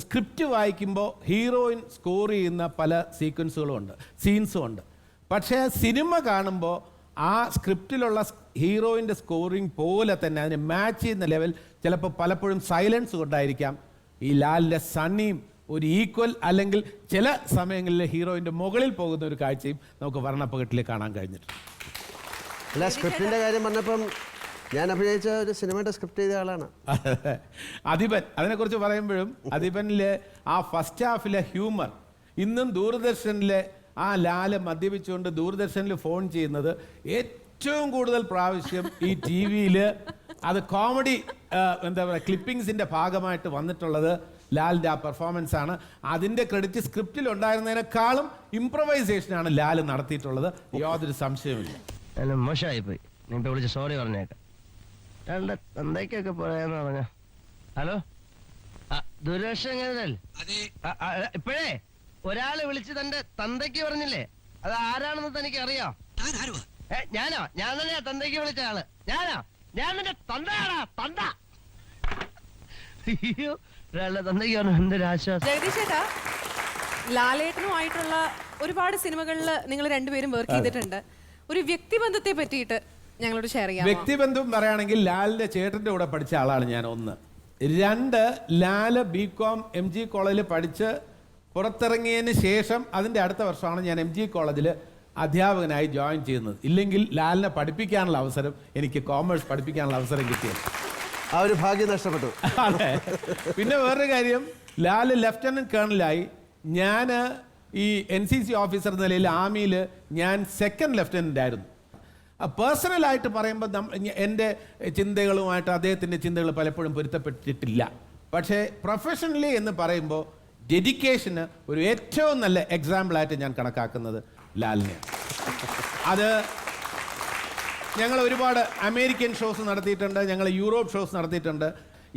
Script വായിക്കുമ്പോൾ heroine score ചെയ്യുന്ന പല സീക്വൻസുകളും ഉണ്ട്, സീൻസും ഉണ്ട്. പക്ഷേ സിനിമ കാണുമ്പോൾ ആ സ്ക്രിപ്റ്റിലുള്ള ഹീറോയിൻ്റെ സ്കോറിങ് പോലെ തന്നെ അതിന് മാച്ച് ചെയ്യുന്ന ലെവൽ ചിലപ്പോൾ പലപ്പോഴും സൈലൻസ് കൊണ്ടായിരിക്കാം ഈ ലാലിൻ്റെ സണ്ണിയും ഒരു ഈക്വൽ അല്ലെങ്കിൽ ചില സമയങ്ങളിൽ ഹീറോയിൻ്റെ മുകളിൽ പോകുന്ന ഒരു കാഴ്ചയും നമുക്ക് വർണ്ണപ്പകട്ടിൽ കാണാൻ കഴിഞ്ഞിട്ടുണ്ട്. അല്ല, സ്ക്രിപ്റ്റിൻ്റെ കാര്യം പറഞ്ഞപ്പം ഞാൻ അഭിനയിച്ച ഒരു സിനിമയുടെ സ്ക്രിപ്റ്റ് ചെയ്ത ആളാണ് അധിപൻ. അതിനെക്കുറിച്ച് പറയുമ്പോഴും അധിപനിലെ ആ ഫസ്റ്റ് ഹാഫിലെ ഹ്യൂമർ ഇന്നും ദൂരദർശനിലെ ആ ലാല് മദ്യപിച്ചുകൊണ്ട് ദൂരദർശനിൽ ഫോൺ ചെയ്യുന്നത് ഏറ്റവും കൂടുതൽ പ്രാവശ്യം ഈ ടി വിയിൽ അത് കോമഡി എന്താ പറയുക ക്ലിപ്പിങ്സിൻ്റെ ഭാഗമായിട്ട് വന്നിട്ടുള്ളത് ലാലിൻ്റെ ആ പെർഫോമൻസ് ആണ്. അതിൻ്റെ ക്രെഡിറ്റ് സ്ക്രിപ്റ്റിൽ ഉണ്ടായിരുന്നതിനേക്കാളും ഇംപ്രവൈസേഷനാണ് ലാല് നടത്തിയിട്ടുള്ളത്, യാതൊരു സംശയമില്ല. മോശമായിപ്പോയി, നീ ഇപ്പോൾ വിളിച്ച് സോറി പറഞ്ഞേക്കാം. രണ്ട് തന്തയ്ക്കൊക്കെ പറയാന്ന് പറഞ്ഞ. ഹലോ, ദൂരദർശൻ ഇപ്പോഴേ ഒരാള് വിളിച്ച് തന്റെ തന്തയ്ക്ക് പറഞ്ഞില്ലേ, അത് ആരാണെന്ന് തനിക്ക് അറിയാം? ഞാനോ? ഞാൻ തന്നെയാ തന്തയ്ക്ക് വിളിച്ച ആള്. ഞാനോ? ഞാൻ നിന്റെ തന്തയാടാ, തന്ത. അയ്യോ, ഒരാളുടെ തന്തയ്ക്ക് പറഞ്ഞു. എന്തൊരു ആശ്വാസം. ജഗദീഷ് ചേട്ടാ, ലാലേട്ടനുമായിട്ടുള്ള ഒരുപാട് സിനിമകളിൽ നിങ്ങൾ രണ്ടുപേരും വർക്ക് ചെയ്തിട്ടുണ്ട്. ഒരു വ്യക്തിബന്ധത്തെ പറ്റിയിട്ട് ഞങ്ങളോട് ഷെയർ ചെയ്യാം. വ്യക്തിബന്ധം പറയുകയാണെങ്കിൽ ലാലിന്റെ ചേട്ടന്റെ കൂടെ പഠിച്ച ആളാണ് ഞാൻ, ഒന്ന്. രണ്ട്, ലാല് BCom MG കോളേജിൽ പഠിച്ച് പുറത്തിറങ്ങിയതിന് ശേഷം അതിൻ്റെ അടുത്ത വർഷമാണ് ഞാൻ MG കോളേജിൽ അധ്യാപകനായി ജോയിൻ ചെയ്യുന്നത്. ഇല്ലെങ്കിൽ ലാലിനെ പഠിപ്പിക്കാനുള്ള അവസരം, എനിക്ക് കോമേഴ്സ് പഠിപ്പിക്കാനുള്ള അവസരം കിട്ടിയത്. ആ ഒരു ഭാഗ്യം നഷ്ടപ്പെട്ടു. അതെ. പിന്നെ വേറൊരു കാര്യം, ലാല് ലെഫ്റ്റനന്റ് കേണലായി, ഞാൻ ഈ NCC ഓഫീസർ നിലയിൽ ആർമിയിൽ ഞാൻ സെക്കൻഡ് ലെഫ്റ്റനന്റ് ആയിരുന്നു. പേഴ്സണലായിട്ട് പറയുമ്പോൾ എൻ്റെ ചിന്തകളുമായിട്ട് അദ്ദേഹത്തിൻ്റെ ചിന്തകൾ പലപ്പോഴും പൊരുത്തപ്പെട്ടിട്ടില്ല. പക്ഷേ പ്രൊഫഷണലി എന്ന് പറയുമ്പോൾ ഡെഡിക്കേഷന് ഒരു ഏറ്റവും നല്ല എക്സാമ്പിളായിട്ട് ഞാൻ കണക്കാക്കുന്നത് ലാലിനെ. അത് ഞങ്ങൾ ഒരുപാട് അമേരിക്കൻ ഷോസ് നടത്തിയിട്ടുണ്ട്, ഞങ്ങൾ യൂറോപ്പ് ഷോസ് നടത്തിയിട്ടുണ്ട്.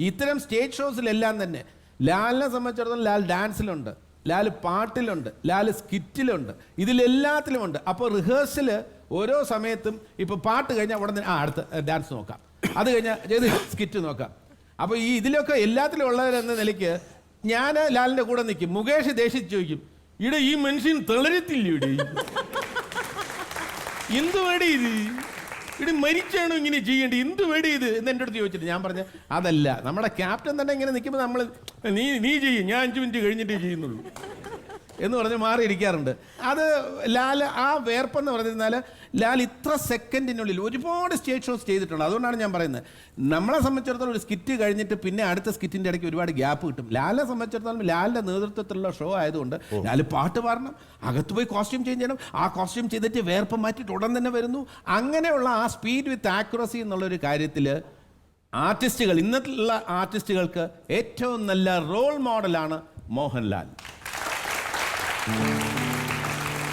ഇത്തരം സ്റ്റേജ് ഷോസിലെല്ലാം തന്നെ ലാലിനെ സംബന്ധിച്ചിടത്തോളം ലാൽ ഡാൻസിലുണ്ട്, ലാൽ പാട്ടിലുണ്ട്, ലാൽ സ്കിറ്റിലുണ്ട്, ഇതിലെല്ലാത്തിലുമുണ്ട്. അപ്പോൾ റിഹേഴ്സൽ ഓരോ സമയത്തും ഇപ്പോൾ പാട്ട് കഴിഞ്ഞാൽ ഉടനെ അടുത്ത ഡാൻസ് നോക്കാം, അത് കഴിഞ്ഞാൽ ചെയ്ത് സ്കിറ്റ് നോക്കാം. അപ്പോൾ ഈ ഇതിലൊക്കെ എല്ലാത്തിലും ഉള്ളവരെന്ന നിലയ്ക്ക് ഞാൻ ലാലിൻ്റെ കൂടെ നിൽക്കും. മുകേഷ് ദേഷിച്ച് ചോദിക്കും, ഇവിടെ ഈ മനുഷ്യൻ തളരത്തില്ല, ഇവിടെ എന്ത് വേടി ഇത്, ഇവിടെ മരിച്ചാണോ ഇങ്ങനെ ചെയ്യേണ്ടത്, എന്ത് വേടി ഇത് എന്ന് എൻ്റെ അടുത്ത് ചോദിച്ചിട്ട് ഞാൻ പറഞ്ഞ അതല്ല, നമ്മുടെ ക്യാപ്റ്റൻ തന്നെ ഇങ്ങനെ നിൽക്കുമ്പോൾ നമ്മൾ നീ ചെയ്യും, ഞാൻ 5 മിനിറ്റ് കഴിഞ്ഞിട്ടേ ചെയ്യുന്നുള്ളൂ എന്ന് പറഞ്ഞ് മാറിയിരിക്കാറുണ്ട്. അത് ലാൽ ആ വേർപ്പെന്ന് പറഞ്ഞിരുന്നാൽ ലാൽ ഇത്ര സെക്കൻഡിനുള്ളിൽ ഒരുപാട് സ്റ്റേജ് ഷോസ് ചെയ്തിട്ടുണ്ട്. അതുകൊണ്ടാണ് ഞാൻ പറയുന്നത്, നമ്മളെ സംബന്ധിച്ചിടത്തോളം ഒരു സ്കിറ്റ് കഴിഞ്ഞിട്ട് പിന്നെ അടുത്ത സ്കിറ്റിൻ്റെ ഇടയ്ക്ക് ഒരുപാട് ഗ്യാപ്പ് കിട്ടും. ലാലിനെ സംബന്ധിച്ചിടത്തോളം ലാലിൻ്റെ നേതൃത്വത്തിലുള്ള ഷോ ആയതുകൊണ്ട് ലാൽ പാട്ട് പാടണം, അകത്ത് പോയി കോസ്റ്റ്യൂം ചേഞ്ച് ചെയ്യണം, ആ കോസ്റ്റ്യൂം ചെയ്തിട്ട് വേർപ്പം മാറ്റിയിട്ട് ഉടൻ തന്നെ വരുന്നു. അങ്ങനെയുള്ള ആ സ്പീഡ് വിത്ത് ആക്യുറസി എന്നുള്ളൊരു കാര്യത്തിൽ ആർട്ടിസ്റ്റുകൾ, ഇന്നത്തുള്ള ആർട്ടിസ്റ്റുകൾക്ക് ഏറ്റവും നല്ല റോൾ മോഡലാണ് മോഹൻലാൽ.